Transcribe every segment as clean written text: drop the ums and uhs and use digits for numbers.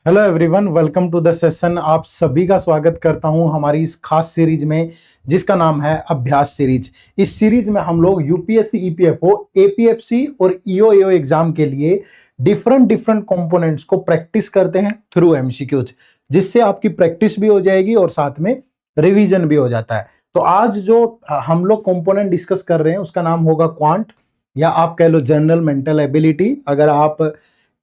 Hello everyone, welcome to the session. आप सभी का स्वागत करता हूं हमारी इस खास सीरीज में जिसका नाम है अभ्यास सीरीज। इस सीरीज में हम लोग यूपीएससी, ईपीएफओ, एपीएफसी और ईओएओ एग्जाम के लिए डिफरेंट कंपोनेंट्स को प्रैक्टिस करते हैं थ्रू एमसीक्यूज, जिससे आपकी प्रैक्टिस भी हो जाएगी और साथ में रिवीजन भी हो जाता है। तो आज जो हम लोग कंपोनेंट डिस्कस कर रहे हैं उसका नाम होगा क्वांट, या आप कह लो जनरल मेंटल एबिलिटी अगर आप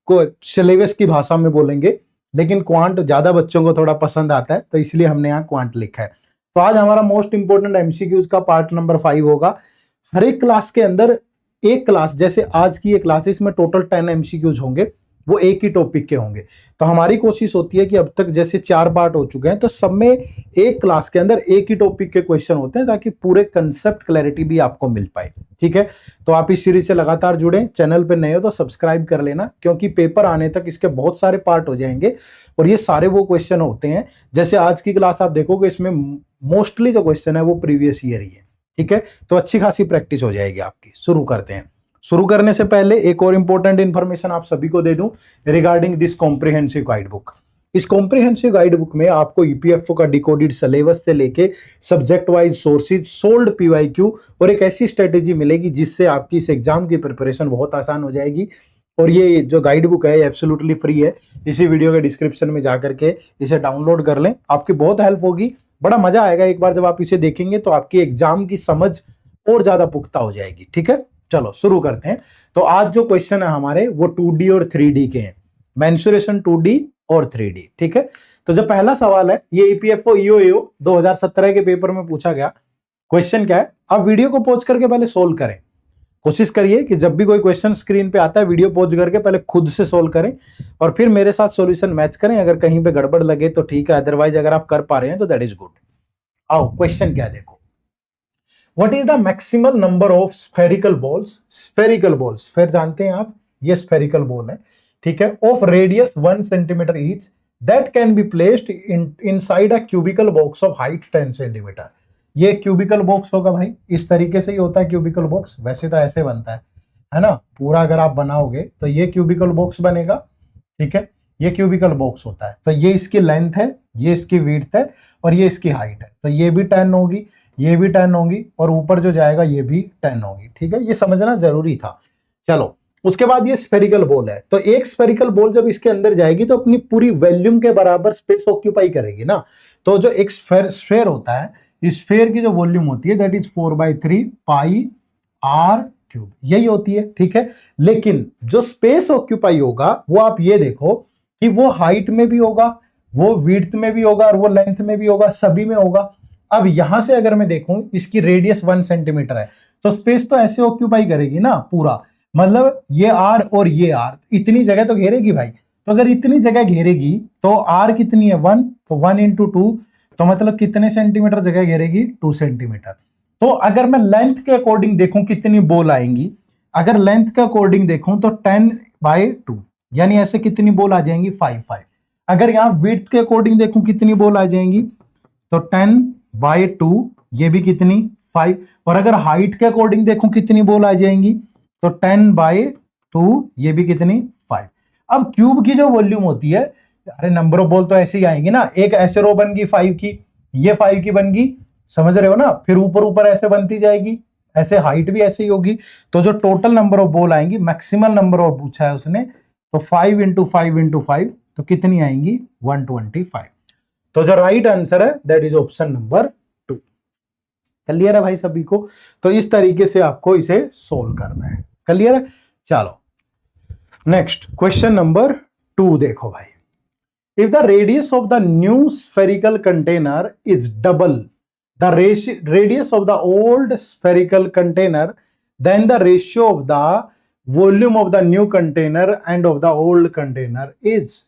को सिलेबस की भाषा में बोलेंगे, लेकिन क्वांट ज्यादा बच्चों को थोड़ा पसंद आता है तो इसलिए हमने यहाँ क्वांट लिखा है। तो आज हमारा मोस्ट इंपोर्टेंट एमसीक्यूज का पार्ट नंबर 5 होगा। हर एक क्लास के अंदर एक क्लास, जैसे आज की ये क्लासेस में टोटल 10 एमसीक्यूज होंगे, वो एक ही टॉपिक के होंगे। तो हमारी कोशिश होती है कि अब तक जैसे 4 पार्ट हो चुके हैं तो सब में एक क्लास के अंदर एक ही टॉपिक के क्वेश्चन होते हैं, ताकि पूरे कंसेप्ट क्लैरिटी भी आपको मिल पाए। ठीक है, तो आप इस सीरीज से लगातार जुड़े। चैनल पे नए हो तो सब्सक्राइब कर लेना, क्योंकि पेपर आने तक इसके बहुत सारे पार्ट हो जाएंगे और ये सारे वो क्वेश्चन होते हैं। जैसे आज की क्लास आप देखोगे, इसमें मोस्टली जो क्वेश्चन है वो प्रीवियस ईयर ही है। ठीक है, तो अच्छी खासी प्रैक्टिस हो जाएगी आपकी। शुरू करते हैं। शुरू करने से पहले एक और इंपॉर्टेंट इंफॉर्मेशन आप सभी को दे दूं regarding this comprehensive guide book. इस कॉम्प्रिहेंसिव गाइड बुक में आपको ईपीएफओ का डिकोडेड सिलेबस से लेके subject wise sources, sold PYQ और एक ऐसी स्ट्रेटेजी मिलेगी जिससे आपकी इस एग्जाम की प्रिपरेशन बहुत आसान हो जाएगी। और ये जो गाइड बुक है एब्सोल्युटली फ्री है। इसी वीडियो के डिस्क्रिप्शन में जाकर के इसे डाउनलोड कर लें, आपकी बहुत हेल्प होगी। बड़ा मजा आएगा एक बार जब आप इसे देखेंगे, तो आपकी एग्जाम की समझ और ज्यादा पुख्ता हो जाएगी। ठीक है, चलो शुरू करते हैं। तो आज जो क्वेश्चन है हमारे वो 2D और 3D के हैं, मेंसुरेशन 2D और 3D। ठीक है, तो जो पहला सवाल है ये ईपीएफओ ईओएओ 2017 के पेपर में पूछा गया। क्वेश्चन क्या है, आप वीडियो को पॉज करके पहले सोल्व करें। कोशिश करिए कि जब भी कोई क्वेश्चन स्क्रीन पे आता है, वीडियो पॉज करके पहले खुद से सोल्व करें और फिर मेरे साथ सॉल्यूशन मैच करें। अगर कहीं पे गड़बड़ लगे तो ठीक है, अदरवाइज अगर आप कर पा रहे हैं तो दैट इज गुड। आओ क्वेश्चन क्या देखो। What is the maximal number of spherical balls? Spherical balls, sphere जानते हैं आप, ये spherical ball है। ठीक है, of radius 1 centimeter each that can be placed inside a cubical box of height 10 centimeter। ये cubical box होगा भाई, इस तरीके से ही होता है cubical box। वैसे तो ऐसे बनता है ना, पूरा अगर आप बनाओगे तो ये cubical box बनेगा। ठीक है, ये cubical box होता है। तो ये इसकी लेंथ है, ये इसकी विड्थ है और ये इसकी हाइट है। तो ये भी 10 होगी, ये भी 10 होगी और ऊपर जो जाएगा ये भी 10 होगी। ठीक है, ये समझना जरूरी था। चलो, उसके बाद ये स्फेरिकल बॉल है। तो एक स्फेरिकल बॉल जब इसके अंदर जाएगी तो अपनी पूरी वॉल्यूम के बराबर स्पेस ऑक्यूपाई करेगी ना। तो जो एक स्फेयर होता है, इस स्फेयर की जो वॉल्यूम होती है that is 4/3 pi r cube, यही होती है। ठीक है, लेकिन जो स्पेस ऑक्यूपाई होगा वो आप ये देखो कि वो हाइट में भी होगा, वो विड्थ में भी होगा और वो लेंथ में भी होगा, सभी में होगा। अब यहां से अगर मैं देखूं, इसकी रेडियस 1 सेंटीमीटर है, तो स्पेस तो ऐसे ऑक्यूपाई करेगी ना पूरा, मतलब ये आर और ये आर, इतनी जगह तो घेरेगी भाई। तो अगर इतनी जगह घेरेगी तो आर कितनी है 1, तो 1 × 2, तो मतलब कितने सेंटीमीटर जगह घेरेगी 2 सेंटीमीटर। तो अगर मैं लेंथ के अकॉर्डिंग देखूं कितनी बॉल आएंगी, अगर लेंथ के अकॉर्डिंग देखूं तो 10/2, यानी ऐसे कितनी बॉल आ जाएंगी 5/5। अगर यहाँ विड्थ के अकॉर्डिंग देखूं कितनी बॉल आ जाएंगी, तो 10/2, ये भी कितनी 5। और अगर हाइट के अकॉर्डिंग देखूं कितनी बॉल आ जाएंगी, तो 10/2, ये भी कितनी 5। अब क्यूब की जो वॉल्यूम होती है, अरे नंबर ऑफ बॉल तो ऐसे ही आएंगी ना। एक ऐसे रो बन गई 5 की, ये 5 की बन गई, समझ रहे हो ना। फिर ऊपर ऊपर ऐसे बनती जाएगी, ऐसे हाइट भी ऐसे ही होगी। तो जो टोटल नंबर ऑफ बॉल आएंगी, मैक्सिमम नंबर ऑफ पूछा है उसने, तो 5 × 5 × 5, तो कितनी आएंगी 125। तो जो राइट आंसर है that is option number 2। Clear है भाई सभी को। तो इस तरीके से आपको इसे सोल्व करना है। क्लियर है, चलो नेक्स्ट क्वेश्चन नंबर 2 देखो भाई। If the radius of the new spherical container is double the radius of the old spherical container, then the ratio of the volume of the new container and of the old container is.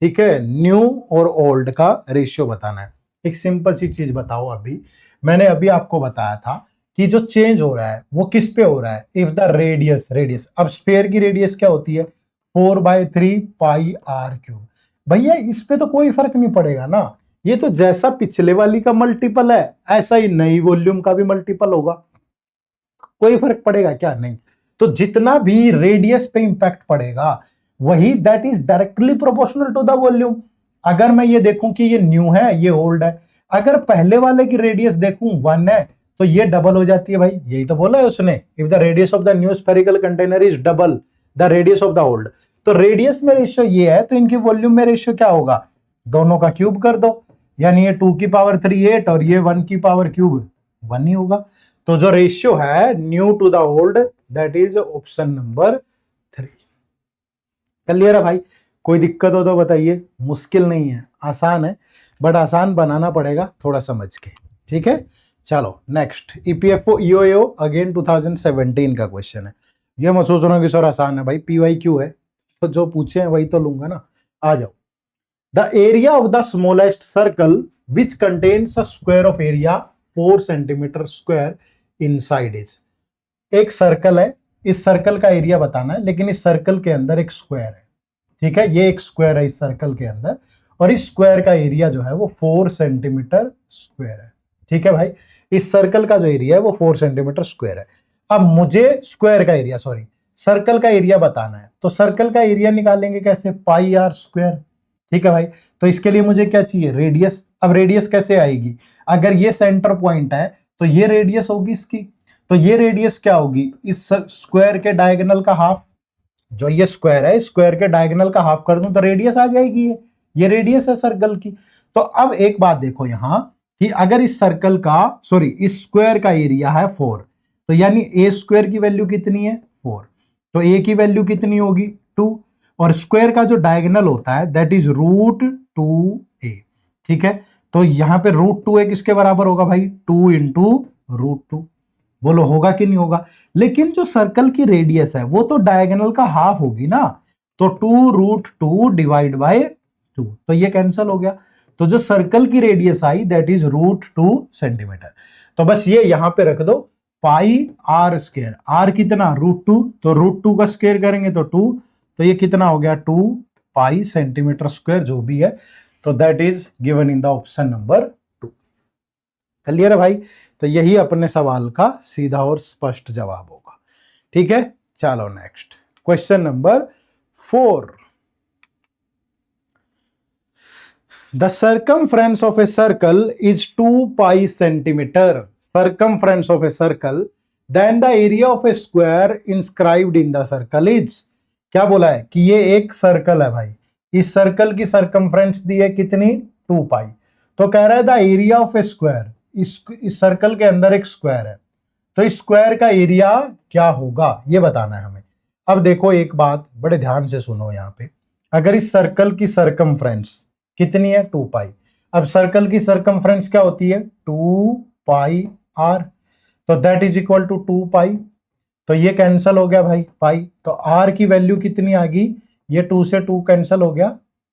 ठीक है, new और old का ratio बताना है। एक simple सी चीज बताओ, अभी मैंने अभी आपको बताया था कि जो चेंज हो रहा है वो किस पे हो रहा है, इफ द रेडियस। अब स्फेयर की रेडियस क्या होती है 4/3 पाई आर क्यूब। भैया इस पे तो कोई फर्क नहीं पड़ेगा ना, ये तो जैसा पिछले वाली का मल्टीपल है ऐसा ही नई वॉल्यूम का भी मल्टीपल होगा। कोई फर्क पड़ेगा क्या, नहीं। तो जितना भी रेडियस पे इंपैक्ट पड़ेगा वही that is directly proportional to the volume. अगर मैं ये देखूं कि ये न्यू है, ये ओल्ड है, अगर पहले वाले की रेडियस देखूं 1 है तो ये डबल हो जाती है भाई, यही तो बोला है उसने, if the radius of the new spherical container is double the radius of the old. तो रेडियस में रेशियो ये है, तो इनकी वॉल्यूम में रेशियो क्या होगा, दोनों का क्यूब कर दो, यानी ये 2 की पावर 3 8 और ये 1 की पावर क्यूब 1 ही होगा। तो जो रेशियो है new to the old that is option number 3। Clear है भाई? कोई दिक्कत हो तो बताइए, मुश्किल नहीं है, आसान है, बट आसान बनाना पड़ेगा थोड़ा समझ के, ठीक है। चलो नेक्स्ट, ईपीएफओ ईओएओ अगेन 2017 का क्वेश्चन है। ये मत सोचना कि सर आसान है भाई, पीवाईक्यू है, तो जो पूछे हैं वही तो लूंगा ना। आ जाओ। The area of the smallest circle which contains a square of area 4 centimetre square inside is. एक सर्कल है, इस सर्कल का एरिया बताना है, लेकिन इस सर्कल के अंदर एक स्क्वायर है, ठीक है, ये एक स्क्वायर है इस सर्कल के अंदर, और इस स्क्वायर का एरिया जो है वो 4 सेंटीमीटर स्क्वायर है, ठीक है भाई। इस सर्कल का जो एरिया है वो 4 सेंटीमीटर स्क्वायर है। अब मुझे स्क्वायर का एरिया, सॉरी सर्कल का एरिया बताना है, तो सर्कल का एरिया निकालेंगे कैसे, पाई आर स्क्वायर, ठीक है भाई। तो इसके लिए मुझे क्या चाहिए, रेडियस। अब रेडियस कैसे आएगी, अगर ये सेंटर पॉइंट है तो ये रेडियस होगी इसकी, तो ये रेडियस क्या होगी, इस स्क्वायर के डायगोनल का हाफ, जो ये स्क्वायर है स्क्वायर के डायगोनल का हाफ कर दूं तो रेडियस आ जाएगी, ये रेडियस है सर्कल की। तो अब एक बात देखो यहां कि अगर इस सर्कल का, सॉरी इस स्क्वायर का एरिया है 4, तो यानी ए स्क्वायर की वैल्यू कितनी है 4, तो ए की वैल्यू कितनी होगी 2, और स्क्वायर का जो डायगोनल होता है दैट इज √2a, ठीक है। तो यहां पे √2a किसके बराबर होगा भाई, 2 इंटू √2। बोलो होगा कि नहीं होगा। लेकिन जो सर्कल की रेडियस है वो तो डायगोनल का हाफ होगी ना, तो 2 √2 डिवाइड बाय 2, तो ये कैंसिल हो गया। तो जो सर्कल की radius I that is √2 centimetre. तो बस ये यहां पे रख दो, पाई आर स्क्वायर, आर कितना √2, तो √2 का स्क्वायर करेंगे तो 2, तो ये कितना हो गया 2 पाई सेंटीमीटर स्क्वायर जो भी है, तो that is given in the option number 2। Clear है भाई? तो यही अपने सवाल का सीधा और स्पष्ट जवाब होगा, ठीक है। चलो next question number 4। The circumference of a circle is 2 pi centimetre, circumference of a circle, then the area of a square inscribed in the circle is. क्या बोला है कि ये एक सर्कल है भाई, इस सर्कल की सर्कमफ्रेंस दी है कितनी 2 पाई, तो कह रहा है the area of a square, इस सर्कल के अंदर एक स्क्वायर है, तो इस स्क्वायर का एरिया क्या होगा ये बताना है हमें। अब देखो एक बात बड़े ध्यान से सुनो, यहाँ पे अगर इस सर्कल की सर्कमफ्रेंस कितनी है 2 पाई, अब सर्कल की सर्कमफ्रेंस क्या होती है 2 पाई आर, तो दैट इज इक्वल टू 2 पाई, तो ये कैंसिल हो गया भाई पाई, तो आर की वैल्यू कितनी आ गई, ये 2 से 2 कैंसिल हो गया,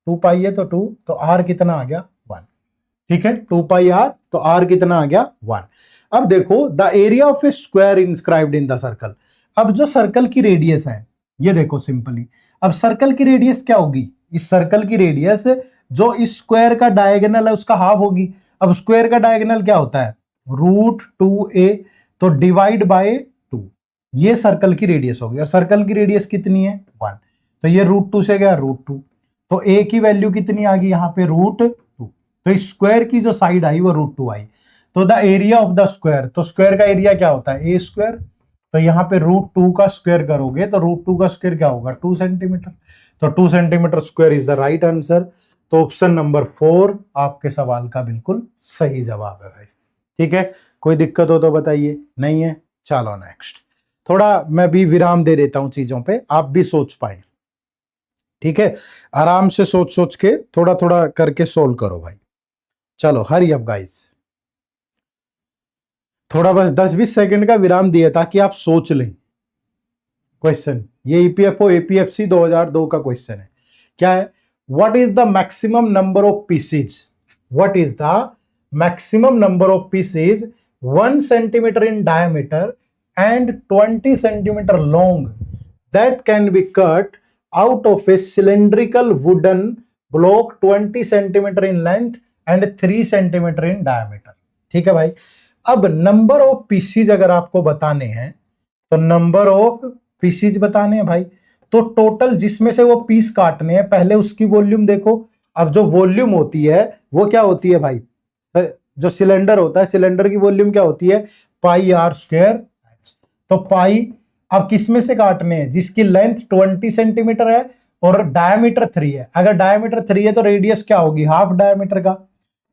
2 पाई है तो 2, तो आर कितना आ गया 1, ठीक है 2 पाई आर, तो आर कितना आ गया 1। अब देखो the area of a square inscribed in the circle, अब जो सर्कल की रेडियस है ये देखो सिंपली, अब सर्कल की रेडियस क्या होगी, इस सर्कल की रेडियस जो इस स्क्वायर का डायगोनल है उसका हाफ होगी। अब स्क्वायर का डायगोनल क्या होता है √2a, तो डिवाइड बाय 2, ये सर्कल की रेडियस होगी, और सर्कल की रेडियस कितनी है 1, तो ये √2 से गया √2, तो a की वैल्यू कितनी आ गई यहाँ पे √2, तो इस स्क्वायर की जो साइड आई वो √2 आई, तो the area of the square, तो स्क्वायर का एरिया क्या होता है ए स्क्वायर, तो यहाँ पे √2 का स्क्वायर करोगे तो √2 का स्क्वायर क्या होगा 2 सेंटीमीटर, तो 2 centimetre square is the right answer. तो ऑप्शन नंबर 4 आपके सवाल का बिल्कुल सही जवाब है भाई, ठीक है। कोई दिक्कत हो तो बताइए, नहीं है चलो नेक्स्ट। थोड़ा मैं भी विराम दे देता हूं चीजों पे, आप भी सोच पाए, ठीक है, आराम से सोच सोच के थोड़ा थोड़ा करके सोल्व करो भाई। चलो हरी अप गाइस, थोड़ा बस 10-20 सेकंड का विराम दिया ताकि आप सोच लें। क्वेश्चन ये ईपीएफओ एपीएफसी 2002 का क्वेश्चन है, क्या है, what is the maximum number of pieces, what is the maximum number of pieces 1 centimetre in diameter and 20 centimeter long that can be cut out of a cylindrical wooden block 20 centimeter in length and 3 centimeter in diameter। ठीक है भाई। अब number of PCs अगर आपको बताने हैं तो number of PCs बताने हैं भाई, तो टोटल जिसमें से वो पीस काटने हैं पहले उसकी वॉल्यूम देखो। अब जो वॉल्यूम होती है वो क्या होती है भाई, जो सिलेंडर होता है सिलेंडर की वॉल्यूम क्या होती है, पाई आर स्क्वायर एच। तो पाई अब किसमें से काटने हैं, जिसकी लेंथ 20 सेंटीमीटर है और डायमीटर 3 है। अगर डायमीटर 3 है तो रेडियस क्या होगी, हाफ डायमीटर का,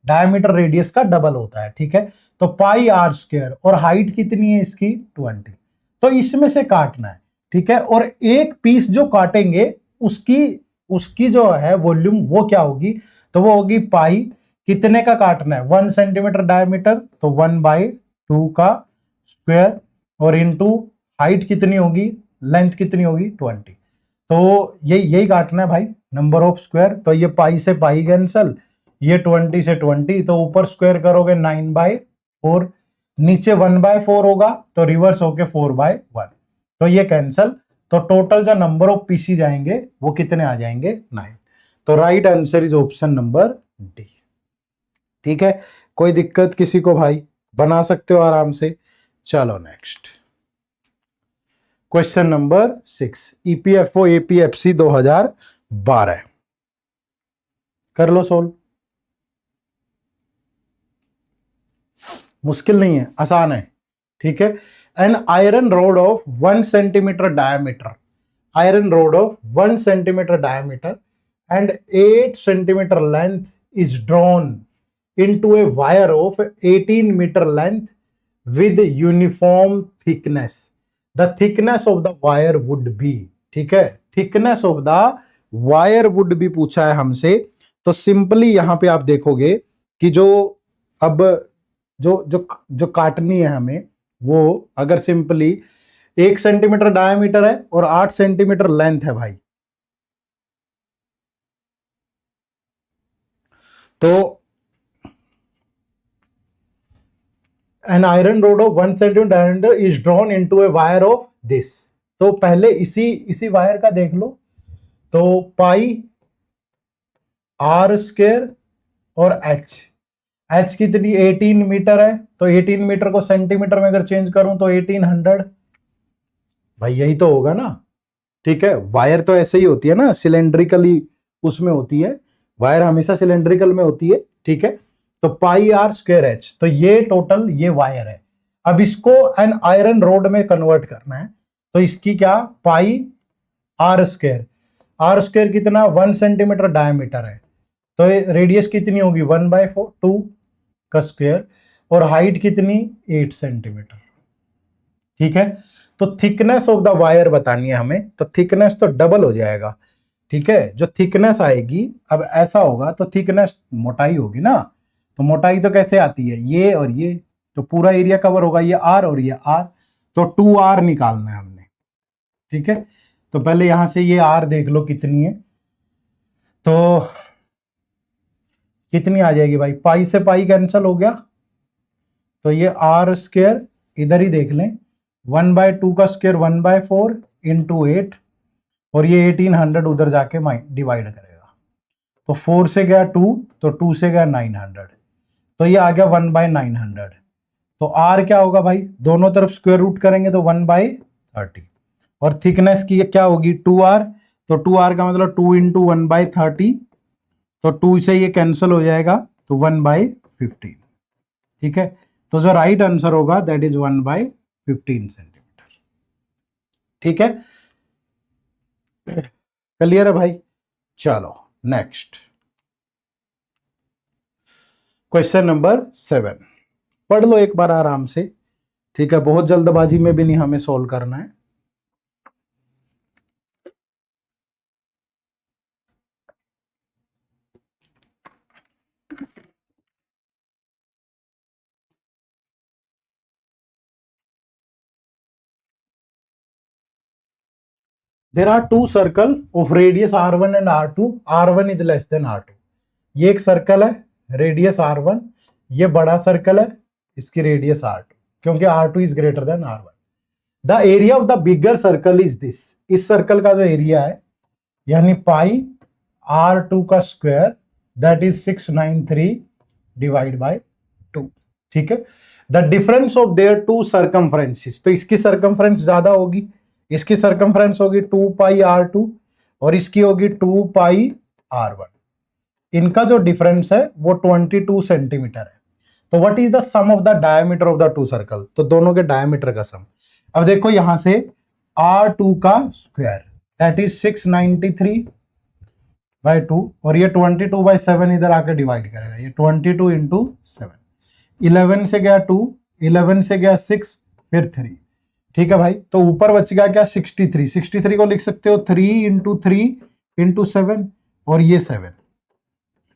डायमीटर रेडियस का डबल होता है, ठीक है। तो पाई आर स्क्वायर और हाइट कितनी है इसकी 20। तो इसमें से काटना है, ठीक है। और एक पीस जो काटेंगे उसकी उसकी जो है वॉल्यूम वो क्या होगी, तो वो होगी पाई, कितने का काटना है 1 सेंटीमीटर डायमीटर, तो 1/2 का स्क्वायर और इनटू हाइट कितनी होगी, लेंथ कितनी होगी 20। तो यही काटना है भाई, नंबर ऑफ स्क्वायर। तो ये पाई से पाई कैंसल, ये 20 से 20, तो ऊपर स्क्वायर करोगे 9/4, नीचे 1/4 होगा तो रिवर्स होके 4/1, तो ये कैंसल। तो टोटल जो नंबर ऑफ पीसीज आएंगे वो कितने आ जाएंगे 9। तो right answer is option number D, ठीक है। कोई दिक्कत किसी को भाई, बना सकते हो आराम से। चलो next question number 6, EPFO APFC 2012 कर लो सोल्व। मुश्किल नहीं है, आसान है, ठीक है। An iron rod of 1 centimetre diameter, iron rod of 1 centimetre diameter and 8 centimeter length is drawn into a wire of 18 meter length with uniform thickness. The thickness of the wire would be, ठीक है, thickness of the wire would be पूछा है हमसे। तो simply यहां पे आप देखोगे कि जो अब जो जो जो काटनी है हमें, वो अगर सिंपली 1 सेंटीमीटर डायमीटर है और 8 सेंटीमीटर लेंथ है भाई, तो an iron rod of 1 centimeter diameter is drawn into a wire of this। तो पहले इसी वायर का देख लो, तो पाई आर स्क्वायर और एच कितनी 18 मीटर है, तो 18 मीटर को सेंटीमीटर में अगर चेंज करूं तो 1800, भाई यही तो होगा ना, ठीक है। वायर तो ऐसे ही होती है ना, सिलेंड्रिकली उसमें होती है, वायर हमेशा सिलेंड्रिकल में होती है, ठीक है। तो पाई आर स्क्वायर एच, तो ये टोटल ये वायर है। अब इसको एन आयरन रोड में कन्वर्ट करना है, तो इसकी क्या पाई आर स्क्वायर कितना 1 सेंटीमीटर डायमीटर है, तो रेडियस कितनी होगी 1/4 2 का स्क्वायर और हाइट कितनी 8 सेंटीमीटर, ठीक है। तो थिकनेस ऑफ द वायर बतानी है हमें, तो थिकनेस तो डबल हो जाएगा, ठीक है। जो थिकनेस आएगी, अब ऐसा होगा तो थिकनेस मोटाई होगी ना, तो मोटाई तो कैसे आती है, ये और ये, तो पूरा एरिया कवर होगा, ये आर और ये आर, तो 2r निकालना है हमने, ठीक है। तो पहले यहां से ये आर देख लो कितनी है, तो कितनी आ जाएगी भाई, पाई से पाई कैंसिल हो गया, तो ये आर स्क्वायर इधर ही देख लें, 1/2 का स्क्वायर 1/4 इंटू 8 और ये 1800 उधर जाके डिवाइड करेगा, तो 4 से गया 2, तो 2 से गया 900, तो ये आ गया 1/900। तो आर क्या होगा भाई, दोनों तरफ स्क्वायर रूट करेंगे तो 1/30 और थिकनेस की क्या होगी 2r, तो 2r का मतलब 2 इंटू 1/30, तो 2 से ये कैंसिल हो जाएगा तो 1/15, ठीक है। तो जो राइट आंसर होगा दैट इज 1/15 सेंटीमीटर, ठीक है। क्लियर है भाई। चलो नेक्स्ट क्वेश्चन नंबर 7, पढ़ लो एक बार आराम से, ठीक है, बहुत जल्दबाजी में भी नहीं हमें सॉल्व करना है। There are two circle of radius r1 and r2, r1 is less than r2। ये एक सर्कल है, रेडियस r1, ये बड़ा सर्कल है, इसकी रेडियस r2, क्योंकि r2 is greater than r1। The area of the bigger circle is this, इस circle का जो एरिया है यानी पाई r2 का square that is 693 divide by 2, ठीक है। The difference of their two circumferences, तो इसकी सर्कमफ्रेंस ज्यादा होगी, इसकी सरकमफ्रेंस होगी 2 पाई r2 और इसकी होगी 2 पाई r1। इनका जो डिफरेंस है वो 22 सेंटीमीटर है। तो what is the sum of the diameter of the two circle, तो दोनों के डायमीटर का सम। अब देखो यहां से r2 का स्क्वायर दैट इज 693/2 और ये 22/7 इधर आकर डिवाइड करेगा, ये 22 इंटू 7, 11 से गया 2, 11 से गया 6, फिर 3। ठीक है भाई, तो ऊपर बच गया क्या 63, 63 को लिख सकते हो 3 इंटू 3 इंटू 7 और ये 7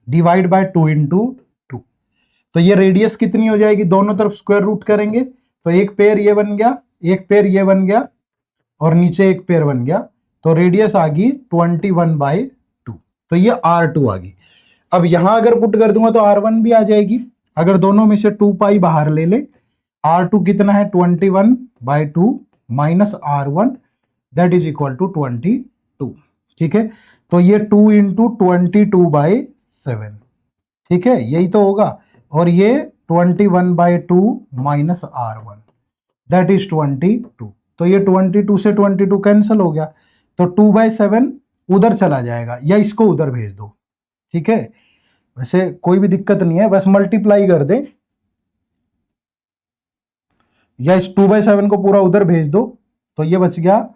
डिवाइड बाय 2 इंटू 2। तो ये रेडियस कितनी हो जाएगी, दोनों तरफ स्क्वायर रूट करेंगे तो एक पेयर ये बन गया, एक पेयर ये बन गया और नीचे एक पेयर बन गया, तो रेडियस आ गई 21/2। तो ये R2 आ गई। अब यहां अगर पुट कर दूंगा तो R1 भी आ जाएगी। अगर दोनों में से 2 पाई बाहर ले ले, R2 कितना है 21/2 minus R1 that is equal to 22। ठीक है, तो ये 2 इंटू 22/7, ठीक है, यही तो होगा। और ये 21/2 माइनस R1 दैट इज 22। तो ये 22 से 22 कैंसिल हो गया, तो 2/7 उधर चला जाएगा या इसको उधर भेज दो। ठीक है, वैसे कोई भी दिक्कत नहीं है, बस मल्टीप्लाई कर दे या इस 2/7 को पूरा उधर भेज दो। तो ये बच गया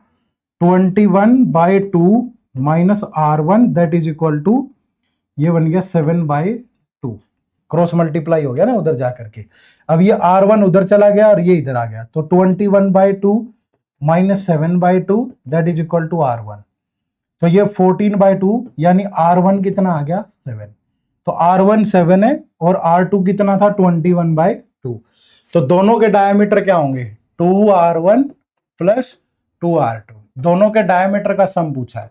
21/2 minus R1 that is equal to, ये बन गया 7/2। क्रॉस मल्टीप्लाई हो गया ना उधर जा करके। अब ये R1 उधर चला गया और ये इधर आ गया, तो 21/2 minus 7/2 that is equal to R1। तो ये 14/2 यानी R1 कितना आ गया 7। तो R1 7 है और R2 कितना था 21/2। तो दोनों के डायमीटर क्या होंगे 2R1 प्लस 2R2, दोनों के डायमीटर का सम पूछा है।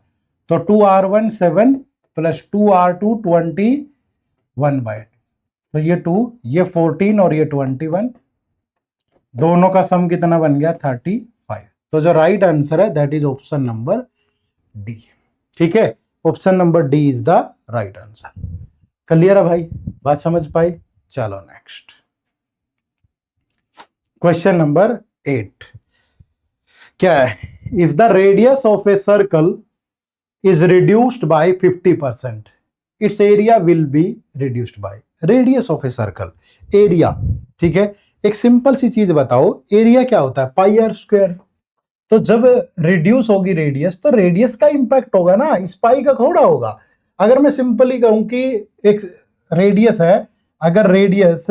तो 2R1 7 प्लस 2R2 21/2, तो ये 2, ये 14 और ये 21, दोनों का सम कितना बन गया 35। तो जो राइट आंसर है that is option number D. ठीक है, option number D is the right answer. Clear है भाई, बात समझ पाई। चलो नेक्स्ट क्वेश्चन नंबर 8 क्या है, if the radius of a circle is reduced by 50%, it's area will be reduced by. Radius of a circle, area. ठीक है, एक सिंपल सी चीज बताओ, एरिया क्या होता है पाई आर स्क्वायर। तो जब रिड्यूस होगी रेडियस तो रेडियस का इंपैक्ट होगा ना, इस पाई का थोड़ा होगा। अगर मैं सिंपली कहूं कि एक रेडियस है, अगर रेडियस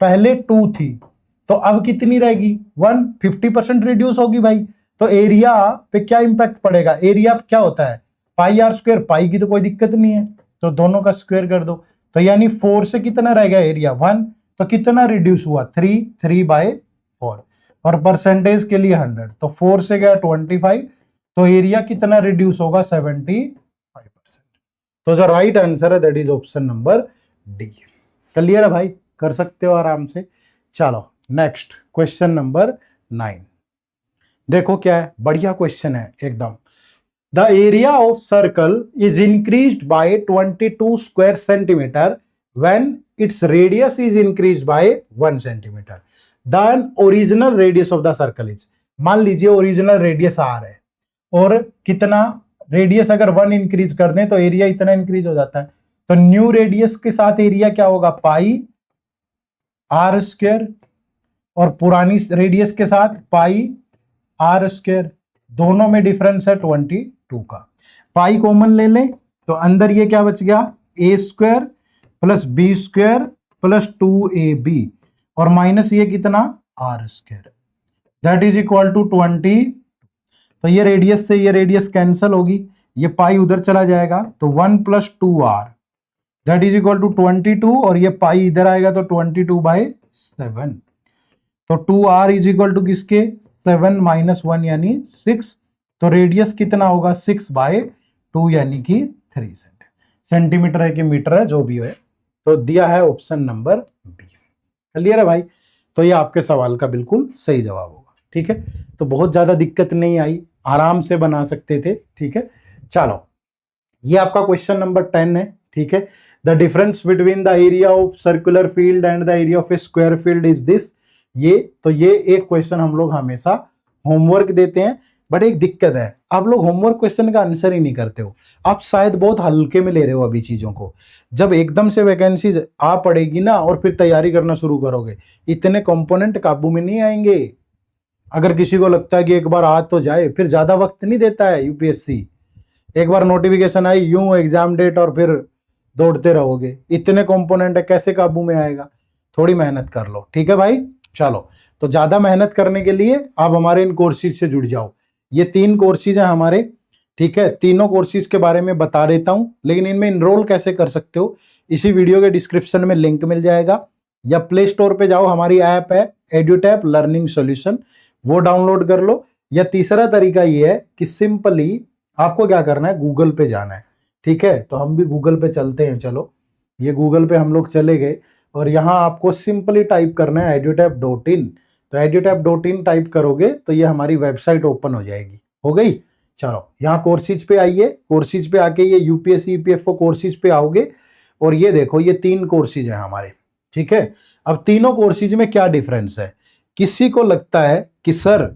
पहले 2 थी तो अब कितनी रहेगी 1, 50% रिड्यूस होगी भाई। तो एरिया पे क्या इंपैक्ट पड़ेगा, एरिया क्या होता है पाई आर स्क्वायर, पाई की तो कोई दिक्कत नहीं है, तो दोनों का स्क्वायर कर दो। तो यानी 4 से कितना रह गया एरिया 1, तो कितना रिड्यूस हुआ 3/4 और परसेंटेज के लिए 100, तो 4 से गया 25, तो एरिया कितना रिड्यूस होगा 75%। तो जो राइट आंसर है that is option number D. Clear है भाई, कर सकते हो आराम से। चलो नेक्स्ट क्वेश्चन नंबर 9 देखो क्या है, बढ़िया क्वेश्चन है एकदम। The area of circle is increased by 22 square centimetre when its radius is increased by 1 centimetre. The original radius of the circle is, मान लीजिए ओरिजिनल रेडियस आर है और कितना रेडियस अगर 1 इंक्रीज कर दें तो एरिया इतना इंक्रीज हो जाता है। तो न्यू रेडियस के साथ एरिया क्या होगा पाई आर स्क्वायर और पुरानी रेडियस के साथ पाई आर स्क्वायर, दोनों में डिफरेंस है 22 का। पाई कॉमन ले लें तो अंदर ये क्या बच गया a square plus b square plus 2ab और माइनस ये कितना r square that is equal to 20। तो ये रेडियस से ये रेडियस कैंसिल होगी, ये पाई उधर चला जाएगा, तो 1 plus 2r that is equal to 22 और ये पाई इधर आएगा तो 22/7। तो 2r इज इक्वल टू किसके 7 माइनस 1 यानी 6। तो रेडियस कितना होगा 6/2 यानी कि 3 सेंटीमीटर है कि मीटर है जो भी है। तो दिया है ऑप्शन नंबर बी। क्लियर है भाई, तो ये आपके सवाल का बिल्कुल सही जवाब होगा। ठीक है, तो बहुत ज्यादा दिक्कत नहीं आई, आराम से बना सकते थे। ठीक है, चलो ये आपका क्वेश्चन नंबर 10 है। ठीक है, the difference between the area of circular field and the area of a square field is this. ये एक क्वेश्चन हम लोग हमेशा होमवर्क देते हैं, बट एक दिक्कत है, आप लोग होमवर्क क्वेश्चन का आंसर ही नहीं करते हो। आप शायद बहुत हल्के में ले रहे हो अभी चीजों को। जब एकदम से वैकेंसी आ पड़ेगी ना और फिर तैयारी करना शुरू करोगे, इतने कंपोनेंट काबू में नहीं आएंगे। अगर किसी को लगता है कि एक बार आ तो जाए, फिर ज्यादा वक्त नहीं देता है यूपीएससी। एक बार नोटिफिकेशन आई, यूं एग्जाम डेट, और फिर दौड़ते रहोगे। इतने कंपोनेंट है, कैसे काबू में आएगा? थोड़ी मेहनत कर लो, ठीक है भाई। चलो, तो ज्यादा मेहनत करने के लिए आप हमारे इन कोर्सेज से जुड़ जाओ। ये 3 कोर्सेज हैं हमारे, ठीक है। तीनों कोर्सेज के बारे में बता देता हूं, लेकिन इनमें इनरोल कैसे कर सकते हो इसी वीडियो के डिस्क्रिप्शन में लिंक मिल जाएगा, या प्ले स्टोर पे जाओ, हमारी ऐप है एड्यूटैप लर्निंग सॉल्यूशन, वो डाउनलोड कर लो। या तीसरा तरीका ये है कि सिंपली आपको क्या करना है, गूगल पे जाना है, ठीक है। तो हम भी गूगल पे चलते हैं, चलो। ये गूगल पे हम लोग चले गए और यहाँ आपको सिंपली टाइप करना है edutap.in। तो edutap.in टाइप करोगे तो ये हमारी वेबसाइट ओपन हो जाएगी। हो गई? चलो, यहाँ कोर्सेज पे आइए। कोर्सेज पे आके ये यूपीएससी ईपीएफओ कोर्सेज पे आओगे और ये देखो, ये 3 कोर्सेज हैं हमारे, ठीक है। अब तीनों कोर्सेज में क्या डिफरेंस है? किसी को लगता है कि सर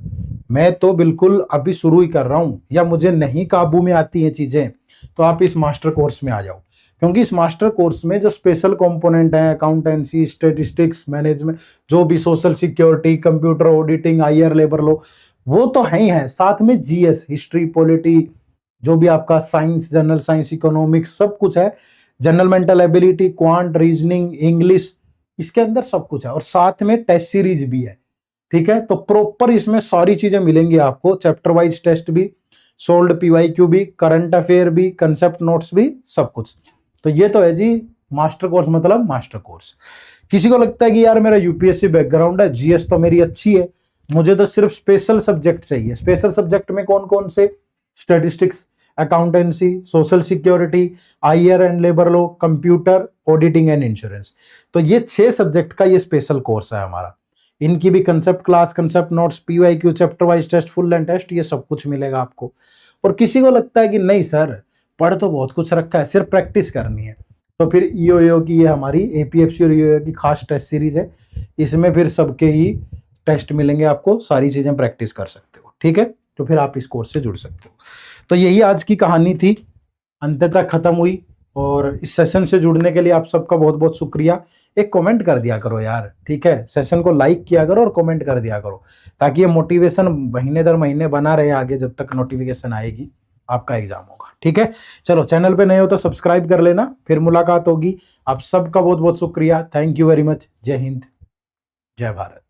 मैं तो बिल्कुल अभी शुरू ही कर रहा हूं या मुझे नहीं काबू में आती हैं चीजें, तो आप इस मास्टर कोर्स में आ जाओ। क्योंकि इस मास्टर कोर्स में जो स्पेशल कंपोनेंट हैं, अकाउंटेंसी, स्टैटिस्टिक्स, मैनेजमेंट, जो भी social security, computer auditing, IR, labour law, वो तो है ही है। साथ में जीएस, हिस्ट्री, पॉलिटी, जो भी आपका साइंस, जनरल साइंस, इकोनॉमिक्स, सब कुछ है। General mental ability, quant, reasoning, English, इसके अंदर सब कुछ है। और साथ में टेस्ट सीरीज भी है, ठीक है। तो प्रॉपर इसमें सारी चीजें मिलेंगी आपको, चैप्टर वाइज टेस्ट भी, सोल्ड पीवाईक्यू भी, करंट अफेयर भी, कंसेप्ट नोट्स भी, सब कुछ। तो ये तो है जी मास्टर कोर्स, मतलब मास्टर कोर्स। किसी को लगता है कि यार मेरा यूपीएससी बैकग्राउंड है, जीएस तो मेरी अच्छी है, मुझे तो सिर्फ स्पेशल सब्जेक्ट चाहिए। स्पेशल सब्जेक्ट में कौन कौन से? Statistics, accountancy, social security, IR and labour law, computer, auditing and insurance. तो ये 6 सब्जेक्ट का ये स्पेशल कोर्स है हमारा। इनकी भी concept class, concept notes, PYQ, chapter wise test, full end test, ये सब कुछ मिलेगा आपको। और किसी को लगता है कि नहीं सर, पढ़ तो बहुत कुछ रखा है, सिर्फ प्रैक्टिस करनी है, तो फिर ईओएओ की ये हमारी एपीएफसी और ईओएओ की खास टेस्ट सीरीज है। इसमें फिर सबके ही टेस्ट मिलेंगे आपको, सारी चीजें प्रैक्टिस कर सकते हो, ठीक है। तो फिर आप इस कोर्स से जुड़ सकते हो। तो यही आज की कहानी थी, अंत तक खत्म हुई। और इस सेशन से जुड़ने के लिए आप सबका बहुत बहुत शुक्रिया। एक कमेंट कर दिया करो यार, ठीक है। सेशन को लाइक किया करो और कमेंट कर दिया करो, ताकि ये मोटिवेशन महीने दर महीने बना रहे आगे, जब तक नोटिफिकेशन आएगी आपका एग्जाम होगा, ठीक है। चलो, चैनल पे नए हो तो सब्सक्राइब कर लेना, फिर मुलाकात होगी। आप सबका बहुत बहुत शुक्रिया। Thank you very much. जय हिंद, जय भारत।